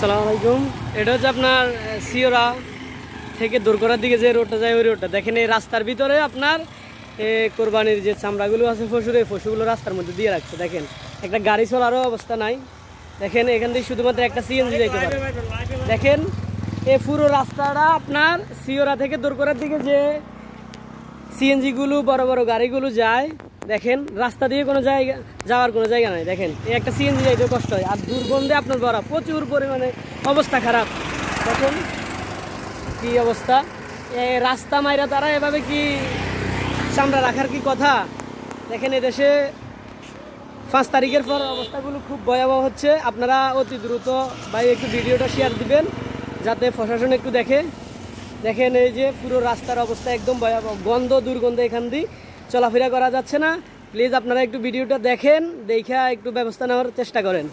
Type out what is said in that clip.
আসসালামু আলাইকুম। এটা হচ্ছে আপনার সিওরা থেকে দোরগোড়ার দিকে যে রোডটা যায় ওই রোডটা দেখেন। এই রাস্তার ভিতরে আপনার কোরবানির যে চামড়াগুলো আছে পশুর, এই পশুগুলো রাস্তার মধ্যে দিয়ে রাখছে। দেখেন একটা গাড়ি চলারও অবস্থা নাই। দেখেন এখান থেকে শুধুমাত্র একটা সিএনজি যাইতে পারে। দেখেন এই পুরো রাস্তাটা আপনার সিওরা থেকে দোরগোড়ার দিকে যে সিএনজিগুলো বড় বড় গাড়িগুলো যায়, দেখেন রাস্তা দিয়ে কোনো জায়গা যাওয়ার কোনো জায়গা নাই। দেখেন এই একটা সিএনজি যাইতে কষ্ট হয়, আর দুর্গন্ধে আপনার ভরা, প্রচুর পরিমাণে অবস্থা খারাপ। দেখেন কি অবস্থা, রাস্তা মাইরা তারা এভাবে কি চামড়া রাখার কি কথা। দেখেন এদেশে 5 তারিখের পর অবস্থাগুলো খুব ভয়াবহ হচ্ছে। আপনারা অতি দ্রুত ভাই একটু ভিডিওটা শেয়ার দিবেন যাতে প্রশাসন একটু দেখে। দেখেন এই যে পুরো রাস্তার অবস্থা একদম ভয়াবহ, গন্ধ দুর্গন্ধ, এখান দিয়ে চলাফেরা করা যাচ্ছে না। প্লিজ আপনারা একটু ভিডিওটা দেখেন, দেখা একটু ব্যবস্থা নেওয়ার চেষ্টা করেন।